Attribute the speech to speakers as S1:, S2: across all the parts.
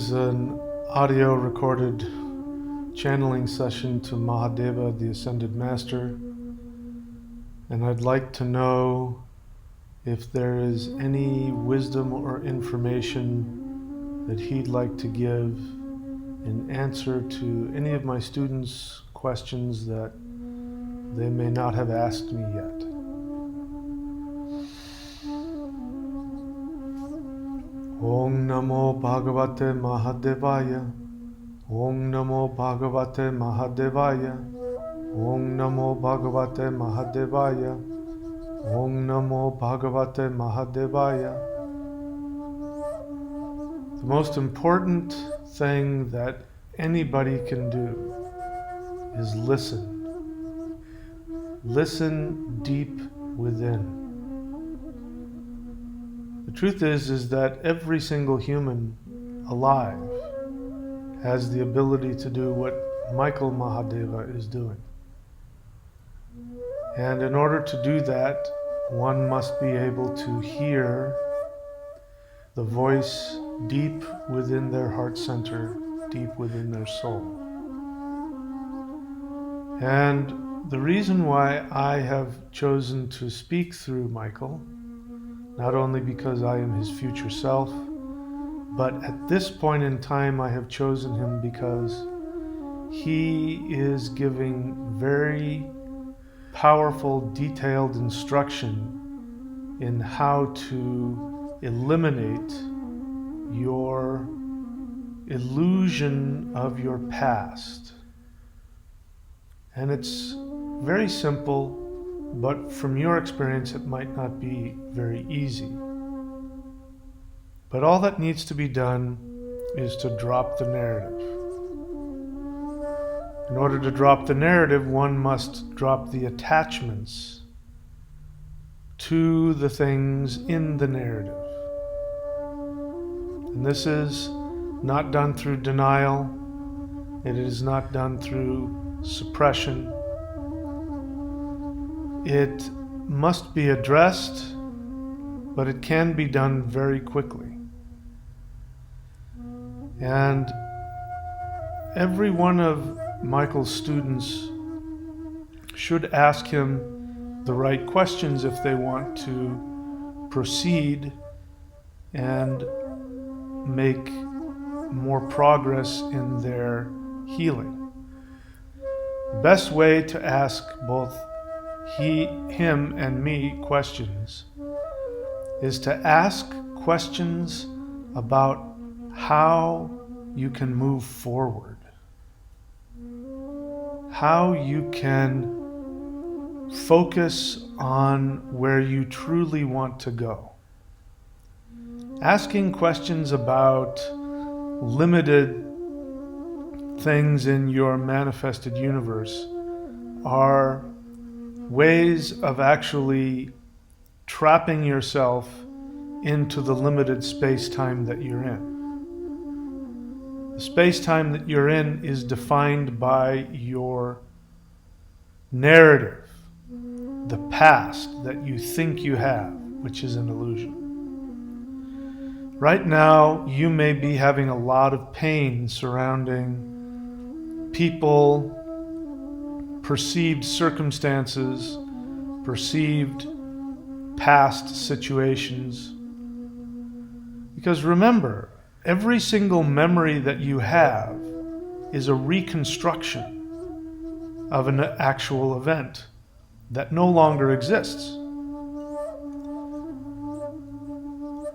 S1: is an audio recorded channeling session to Mahadeva, the Ascended Master, and I'd like to know if there is any wisdom or information that he'd like to give in answer to any of my students' questions that they may not have asked me yet. Om Namo Bhagavate Mahadevaya. Om Namo Bhagavate Mahadevaya. Om Namo Bhagavate Mahadevaya. Om Namo Bhagavate Mahadevaya. The most important thing that anybody can do is listen. Listen deep within. The truth is that every single human alive has the ability to do what Michael Mahadeva is doing. And in order to do that, one must be able to hear the voice deep within their heart center, deep within their soul. And the reason why I have chosen to speak through Michael, not only because I am his future self, but at this point in time I have chosen him because he is giving very powerful, detailed instruction in how to eliminate your illusion of your past. And it's very simple, but from your experience it might not be very easy. But all that needs to be done is to drop the narrative. In order to drop the narrative, one must drop the attachments to the things in the narrative. And this is not done through denial. It is not done through suppression. It must be addressed, but it can be done very quickly. And every one of Michael's students should ask him the right questions if they want to proceed and make more progress in their healing. The best way to ask both him and me questions is to ask questions about how you can move forward, how you can focus on where you truly want to go. Asking questions about limited things in your manifested universe are ways of actually trapping yourself into the limited space-time that you're in. The space-time that you're in is defined by your narrative, the past that you think you have, which is an illusion. Right now, you may be having a lot of pain surrounding people, perceived circumstances, perceived past situations. Because remember, every single memory that you have is a reconstruction of an actual event that no longer exists.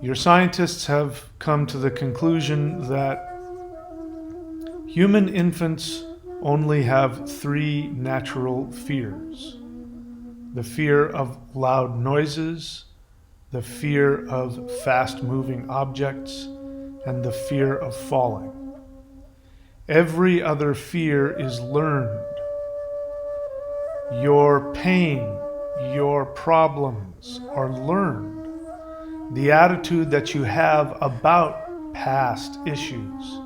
S1: Your scientists have come to the conclusion that human infants only have 3 natural fears: the fear of loud noises, the fear of fast-moving objects, and the fear of falling. Every other fear is learned. Your pain, your problems are learned. The attitude that you have about past issues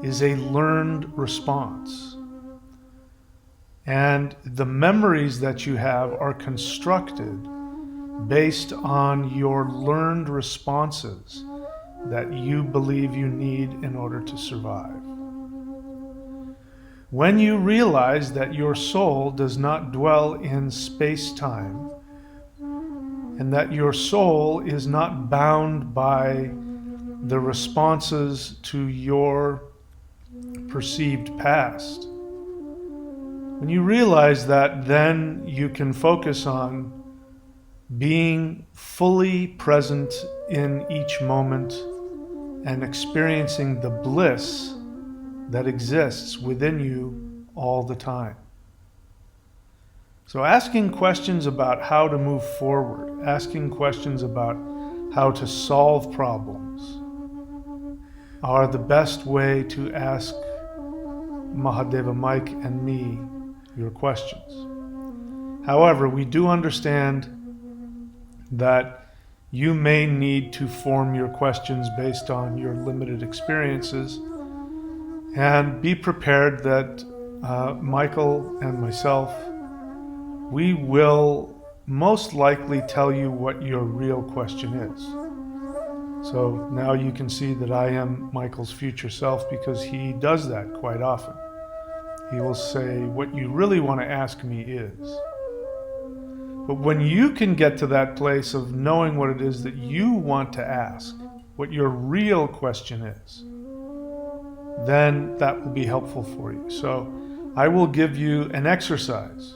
S1: is a learned response. And the memories that you have are constructed based on your learned responses that you believe you need in order to survive. When you realize that your soul does not dwell in space-time, and that your soul is not bound by the responses to your perceived past, when you realize that, then you can focus on being fully present in each moment and experiencing the bliss that exists within you all the time. So asking questions about how to move forward, asking questions about how to solve problems, are the best way to ask Mahadeva, Mike, and me your questions. However, we do understand that you may need to form your questions based on your limited experiences, and be prepared that Michael and myself, we will most likely tell you what your real question is. So now you can see that I am Michael's future self, because he does that quite often. He will say, what you really want to ask me is. But when you can get to that place of knowing what it is that you want to ask, what your real question is, then that will be helpful for you. So I will give you an exercise.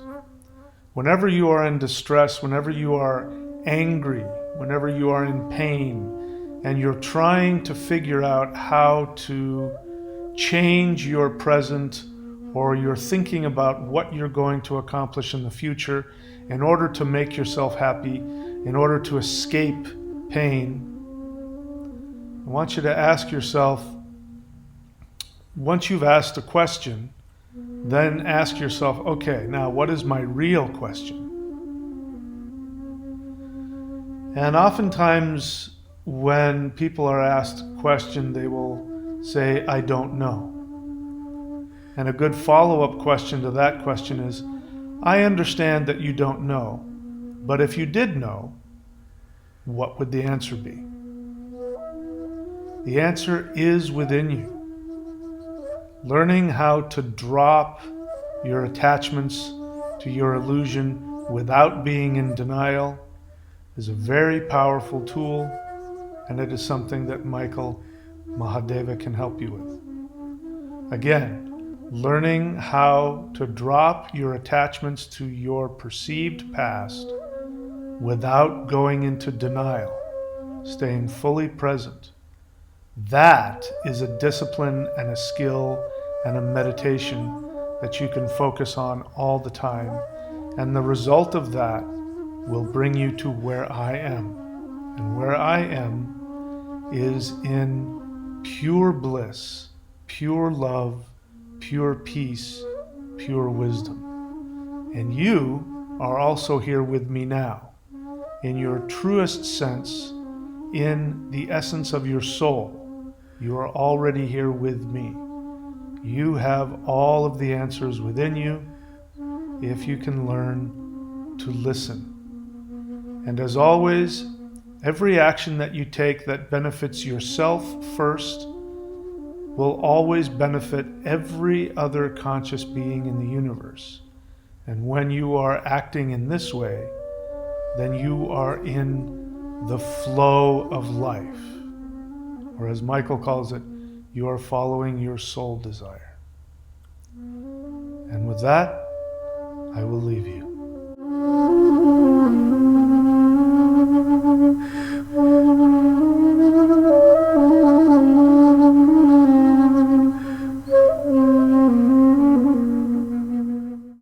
S1: Whenever you are in distress, whenever you are angry, whenever you are in pain, and you're trying to figure out how to change your present, or you're thinking about what you're going to accomplish in the future in order to make yourself happy, in order to escape pain, I want you to ask yourself, once you've asked a question, then ask yourself, okay, now what is my real question? And oftentimes when people are asked a question, they will say, I don't know. And a good follow-up question to that question is, I understand that you don't know, but if you did know, what would the answer be? The answer is within you. Learning how to drop your attachments to your illusion without being in denial is a very powerful tool, and it is something that Michael Mahadeva can help you with. Again, learning how to drop your attachments to your perceived past without going into denial, staying fully present. That is a discipline and a skill and a meditation that you can focus on all the time. And the result of that will bring you to where I am. And where I am is in pure bliss, pure love, pure peace, pure wisdom. And you are also here with me now, in your truest sense, in the essence of your soul. You are already here with me. You have all of the answers within you if you can learn to listen. And as always, every action that you take that benefits yourself first will always benefit every other conscious being in the universe. And when you are acting in this way, then you are in the flow of life. Or as Michael calls it, you are following your soul desire. And with that, I will leave you.